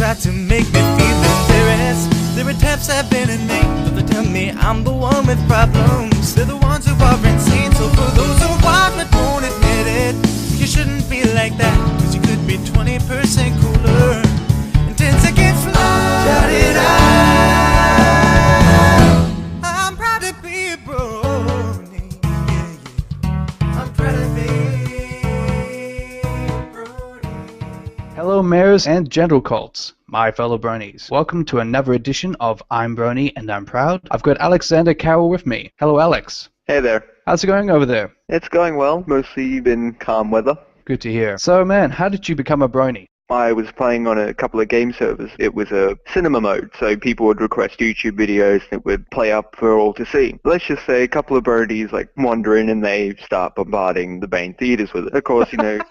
try to make me feel embarrassed. Their attempts have been in vain, but they tell me I'm the one with problems. They're the ones who are insane, so for those who are but won't admit it, you shouldn't feel like that, cause you could be 20% cooler and 10 seconds slower. Shout it out. I'm proud to be a Brony. Yeah, yeah. I'm proud to be a Brony. Hello, mayors and gentle cults, my fellow bronies. Welcome to another edition of I'm Brony and I'm Proud. I've got Alexander Carroll with me. Hello, Alex. Hey there. How's it going over there? It's going well, mostly in calm weather. Good to hear. So, man, how did you become a brony? I was playing on a couple of game servers. It was a cinema mode, so people would request YouTube videos and it would play up for all to see. Let's just say a couple of bronies wander in and they start bombarding the main theaters with it. Of course, I'm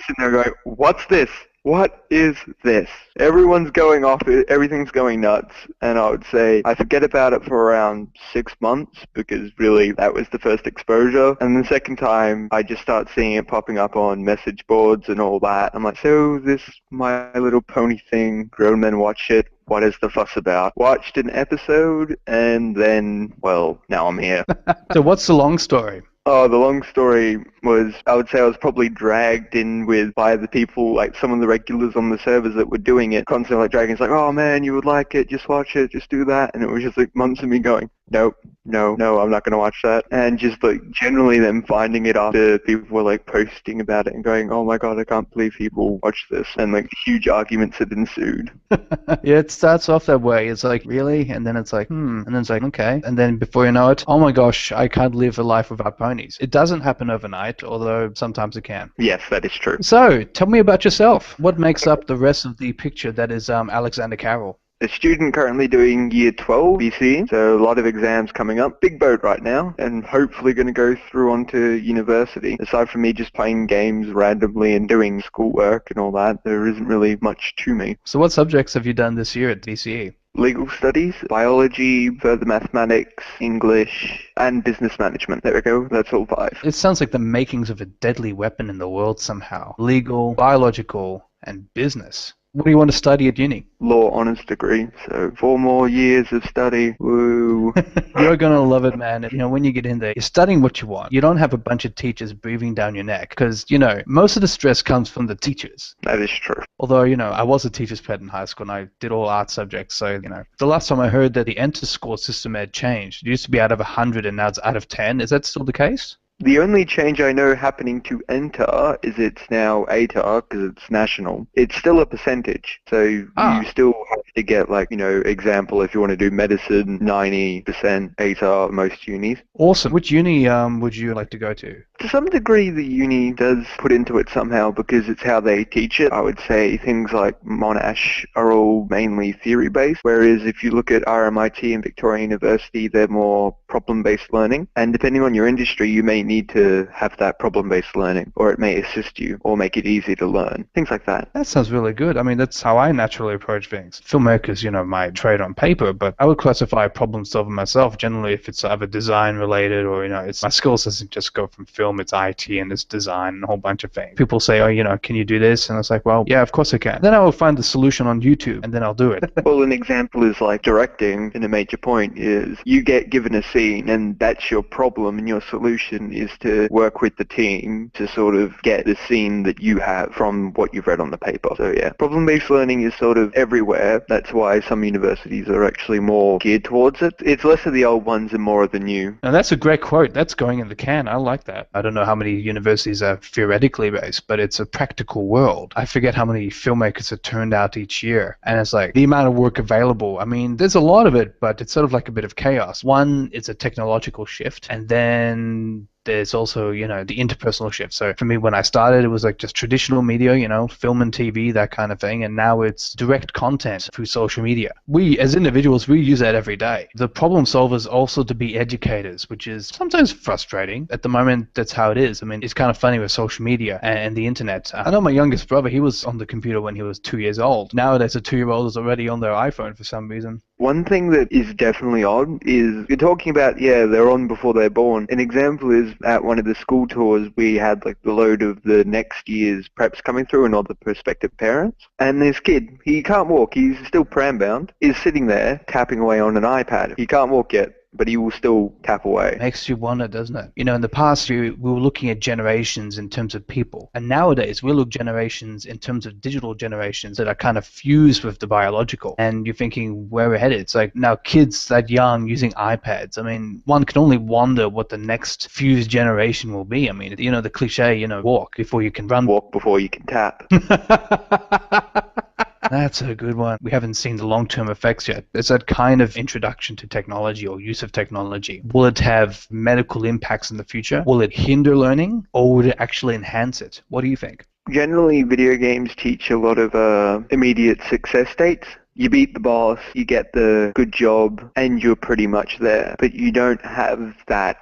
sitting there going, what's this? What is this? Everyone's going off it, everything's going nuts, and I would say I forget about it for around 6 months because really that was the first exposure. And the second time I just start seeing it popping up on message boards and all that. I'm like, so this My Little Pony thing, grown men watch it. What is the fuss about? Watched an episode and then, well, now I'm here. So what's the long story? Oh, the long story was, I would say I was probably dragged in by the people, some of the regulars on the servers that were doing it, constantly dragging, it's like, oh man, you would like it, just watch it, just do that, and it was just months of me going, nope, no, I'm not going to watch that, and just generally them finding it after people were posting about it and going, oh my god, I can't believe people watch this, and huge arguments had ensued. Yeah, it starts off that way. It's like, really? And then it's like, and then it's like, okay. And then before you know it, oh my gosh, I can't live a life without ponies. It doesn't happen overnight, although sometimes it can. Yes, that is true. So, tell me about yourself. What makes up the rest of the picture that is Alexander Carroll? A student currently doing year 12 BC, so a lot of exams coming up. Big boat right now, and hopefully going to go through onto university. Aside from me just playing games randomly and doing schoolwork and all that, there isn't really much to me. So what subjects have you done this year at BCE? Legal studies, biology, further mathematics, English, and business management. There we go, that's all 5. It sounds like the makings of a deadly weapon in the world somehow. Legal, biological, and business. What do you want to study at uni? Law honours degree, so 4 more years of study. Woo. You're going to love it, man. When you get in there, you're studying what you want. You don't have a bunch of teachers breathing down your neck because, most of the stress comes from the teachers. That is true. Although, I was a teacher's pet in high school and I did all art subjects, so, the last time I heard that the enter-score system had changed. It used to be out of 100 and now it's out of 10. Is that still the case? The only change I know happening to enter is it's now ATAR because it's national. It's still a percentage, so you still have to get example, if you want to do medicine, 90% ATAR most unis. Awesome. Which uni would you like to go to? To some degree, the uni does put into it somehow because it's how they teach it. I would say things like Monash are all mainly theory-based, whereas if you look at RMIT and Victoria University, they're more problem-based learning. And depending on your industry, you may need to have that problem-based learning, or it may assist you or make it easy to learn. Things like that. That sounds really good. I mean, that's how I naturally approach things. Filmmakers, my trade on paper, but I would classify problem solving myself generally if it's either design related or, it's my skills doesn't just go from film, it's IT and it's design and a whole bunch of things. People say, oh, can you do this? And it's like, well, yeah, of course I can. Then I will find the solution on YouTube and then I'll do it. Well, an example is directing, and a major point is you get given a scene and that's your problem, and your solution is to work with the team to sort of get the scene that you have from what you've read on the paper. So yeah, problem-based learning is sort of everywhere. That's why some universities are actually more geared towards it. It's less of the old ones and more of the new. Now that's a great quote. That's going in the can. I like that. I don't know how many universities are theoretically based, but it's a practical world. I forget how many filmmakers are turned out each year, and it's the amount of work available. I mean, there's a lot of it, but it's sort of like a bit of chaos. One, it's a technological shift, and then there's also, the interpersonal shift. So for me, when I started, it was just traditional media, film and TV, that kind of thing. And now it's direct content through social media. We, as individuals, we use that every day. The problem solvers also to be educators, which is sometimes frustrating. At the moment, that's how it is. I mean, it's kind of funny with social media and the internet. I know my youngest brother, he was on the computer when he was 2 years old. Nowadays, a 2-year-old is already on their iPhone for some reason. One thing that is definitely odd is you're talking about, they're on before they're born. An example is at one of the school tours, we had like the load of the next year's preps coming through and all the prospective parents. And this kid, he can't walk, he's still pram-bound, is sitting there tapping away on an iPad. He can't walk yet, but he will still tap away. Makes you wonder, doesn't it? You know, in the past, we were looking at generations in terms of people. And nowadays, we look generations in terms of digital generations that are kind of fused with the biological. And you're thinking, where we're headed? It's like now kids that young using iPads. I mean, one can only wonder what the next fused generation will be. I mean, you know, the cliche, walk before you can run. Walk before you can tap. That's a good one. We haven't seen the long-term effects yet. It's that kind of introduction to technology or use of technology. Will it have medical impacts in the future? Will it hinder learning, or would it actually enhance it? What do you think? Generally, video games teach a lot of immediate success states. You beat the boss, you get the good job, and you're pretty much there. But you don't have that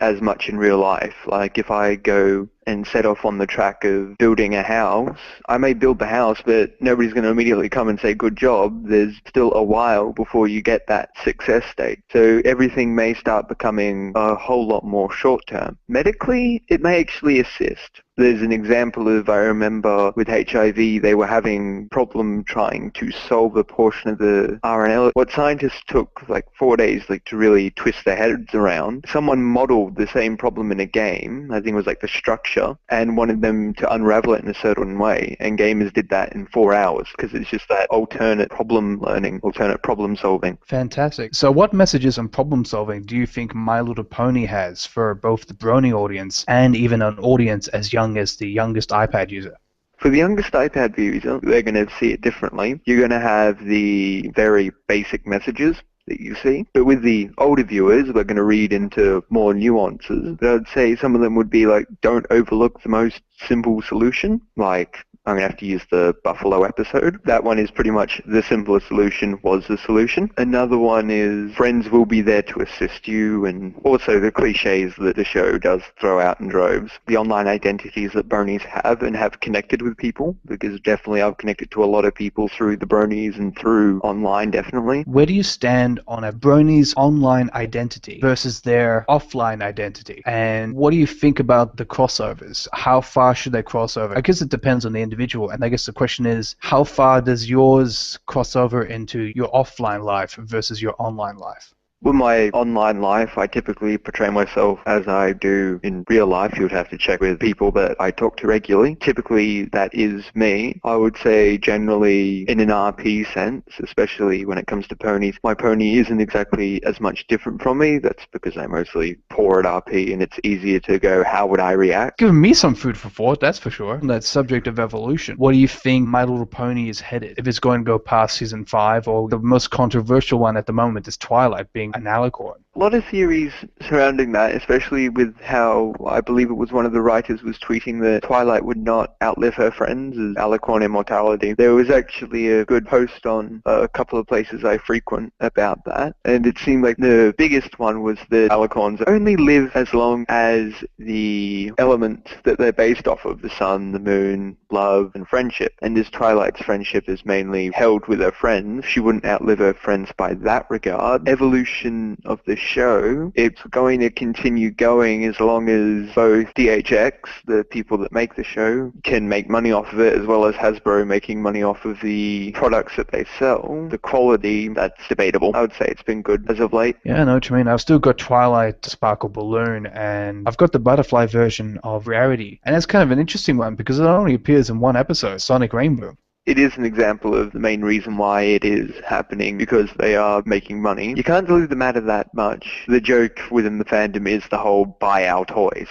as much in real life. Like if I go and set off on the track of building a house, I may build the house, but nobody's going to immediately come and say good job. There's still a while before you get that success state. So everything may start becoming a whole lot more short-term. Medically, it may actually assist. There's an example of, I remember with HIV, they were having problem trying to solve a portion of the RNA. What scientists took like 4 days to really twist their heads around, someone modeled the same problem in a game, I think it was like the structure, and wanted them to unravel it in a certain way. And gamers did that in 4 hours because it's just that alternate problem learning, alternate problem solving. Fantastic. So what messages on problem solving do you think My Little Pony has for both the Brony audience and even an audience as young as the youngest iPad user? For the youngest iPad user, they're going to see it differently. You're going to have the very basic messages that you see. But with the older viewers, we're going to read into more nuances. But I'd say some of them would be like, don't overlook the most simple solution, like I'm going to have to use the Buffalo episode. That one is pretty much the simplest solution was the solution. Another one is friends will be there to assist you, and also the cliches that the show does throw out in droves. The online identities that Bronies have and have connected with people, because definitely I've connected to a lot of people through the Bronies and through online, definitely. Where do you stand on a Brony's online identity versus their offline identity? And what do you think about the crossovers? How far should they cross over? I guess it depends on the individual. And I guess the question is, how far does yours cross over into your offline life versus your online life? With my online life, I typically portray myself as I do in real life. You would have to check with people that I talk to regularly. Typically, that is me. I would say generally in an RP sense, especially when it comes to ponies, my pony isn't exactly as much different from me. That's because I'm mostly poor at RP and it's easier to go, how would I react? Giving me some food for thought, that's for sure. That subject of evolution. What do you think My Little Pony is headed? If it's going to go past season 5, or the most controversial one at the moment is Twilight being an alicorn. A lot of theories surrounding that, especially with how I believe it was one of the writers was tweeting that Twilight would not outlive her friends as alicorn immortality. There was actually a good post on a couple of places I frequent about that, and it seemed like the biggest one was that alicorns only live as long as the elements that they're based off of, the sun, the moon, love, and friendship. And as Twilight's friendship is mainly held with her friends, she wouldn't outlive her friends by that regard. Evolution of the show, it's going to continue going as long as both DHX, the people that make the show, can make money off of it, as well as Hasbro making money off of the products that they sell. The quality, that's debatable. I would say it's been good as of late. Yeah, I know what you mean. I've still got Twilight Sparkle Balloon, and I've got the butterfly version of Rarity. And it's kind of an interesting one because it only appears in one episode, Sonic Rainbow. It is an example of the main reason why it is happening, because they are making money. You can't dilute the matter that much. The joke within the fandom is the whole buy our toys.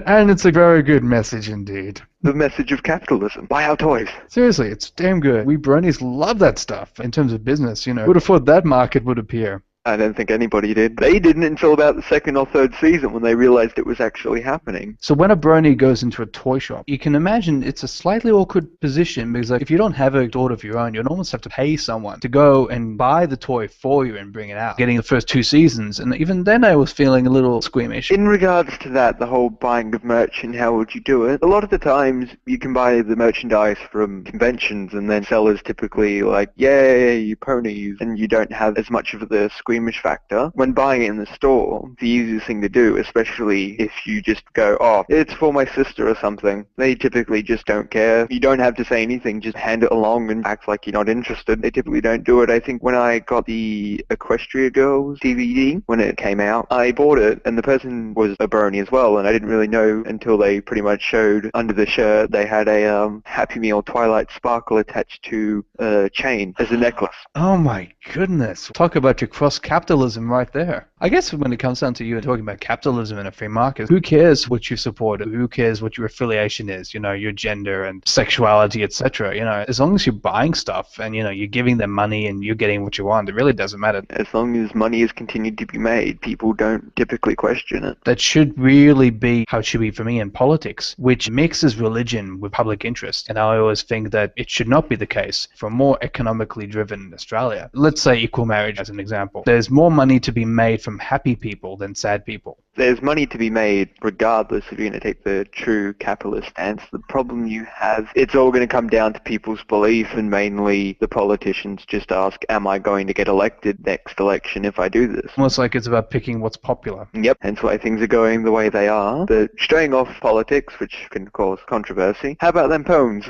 And it's a very good message indeed. The message of capitalism. Buy our toys. Seriously, it's damn good. We Bronies love that stuff in terms of business, you know. Who would have thought that market would appear? I don't think anybody did. They didn't until about the second or third season when they realized it was actually happening. So when a brony goes into a toy shop, you can imagine it's a slightly awkward position because like, if you don't have a daughter of your own, you'd almost have to pay someone to go and buy the toy for you and bring it out. Getting the first 2 seasons, and even then I was feeling a little squeamish. In regards to that, the whole buying of merch and how would you do it, a lot of the times you can buy the merchandise from conventions and then sellers typically like, yay, ponies, and you don't have as much of the squeamish factor. When buying it in the store, the easiest thing to do, especially if you just go, oh, it's for my sister or something, they typically just don't care. You don't have to say anything, just hand it along and act like you're not interested. They typically don't do it. I think when I got the Equestria Girls DVD, when it came out, I bought it, and the person was a brony as well, and I didn't really know until they pretty much showed under the shirt they had a Happy Meal Twilight Sparkle attached to a chain as a necklace. Oh my goodness. Talk about your cross-capitalism right there. I guess when it comes down to you talking about capitalism in a free market, who cares what you support? Who cares what your affiliation is? You know, your gender and sexuality, etc. You know, as long as you're buying stuff and, you know, you're giving them money and you're getting what you want, it really doesn't matter. As long as money is continued to be made, people don't typically question it. That should really be how it should be for me in politics, which mixes religion with public interest. And I always think that it should not be the case for a more economically driven Australia. Let's say equal marriage as an example. There's more money to be made from happy people than sad people. There's money to be made regardless if you're going to take the true capitalist stance. The problem you have, it's all going to come down to people's belief, and mainly the politicians just ask, am I going to get elected next election if I do this? Almost like it's about picking what's popular. Yep, hence why things are going the way they are. But straying off politics, which can cause controversy, how about them poems?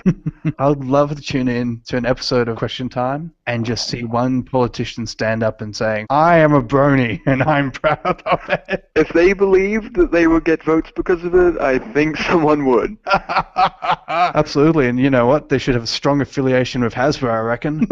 I'd love to tune in to an episode of Question Time and just see one politician stand up and saying, I am a brony and I'm proud of it. If they believed that they would get votes because of it, I think someone would. Absolutely, and you know what? They should have a strong affiliation with Hasbro, I reckon.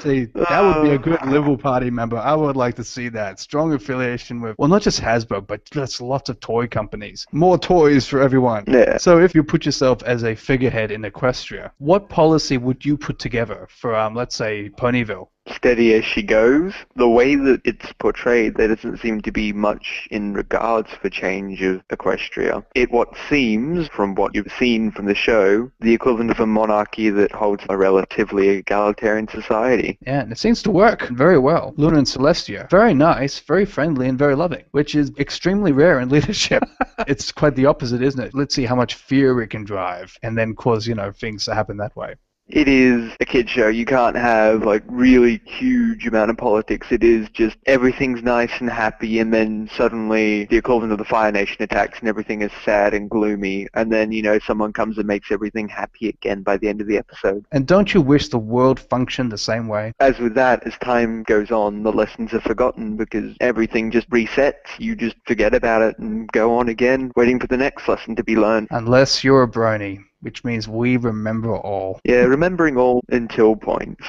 See, that would be a good Liberal Party member. I would like to see that. Strong affiliation with, well, not just Hasbro, but just lots of toy companies. More toys for everyone. Yeah. So if you put yourself as a figurehead in Equestria, what policy would you put together for, let's say, Ponyville? Steady as she goes. The way that it's portrayed, there doesn't seem to be much in regards for change of Equestria. It what seems, from what you've seen from the show, the equivalent of a monarchy that holds a relatively egalitarian society. Yeah, and it seems to work very well. Luna and Celestia, very nice, very friendly, and very loving, which is extremely rare in leadership. It's quite the opposite, isn't it? Let's see how much fear it can drive, and then cause, you know, things to happen that way. It is a kid show. You can't have like really huge amount of politics. It is just everything's nice and happy, and then suddenly the equivalent of the Fire Nation attacks and everything is sad and gloomy, and then, you know, someone comes and makes everything happy again by the end of the episode. And don't you wish the world functioned the same way? As with that, as time goes on, the lessons are forgotten because everything just resets. You just forget about it and go on again, waiting for the next lesson to be learned. Unless you're a brony, which means we remember all. Yeah, remembering all until points.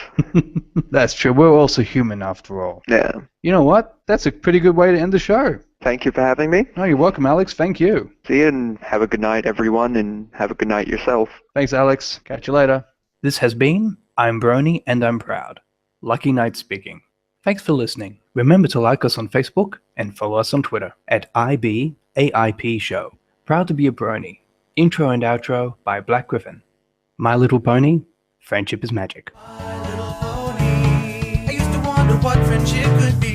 That's true. We're also human after all. Yeah. You know what? That's a pretty good way to end the show. Thank you for having me. No, you're welcome, Alex. Thank you. See you, and have a good night, everyone, and have a good night yourself. Thanks, Alex. Catch you later. This has been I'm Brony and I'm Proud. Lucky Knight speaking. Thanks for listening. Remember to like us on Facebook and follow us on Twitter at IBAIPshow. Proud to be a brony. Intro and outro by Black Griffin. My Little Pony, friendship is magic. My little pony. I used to wonder what friendship could be.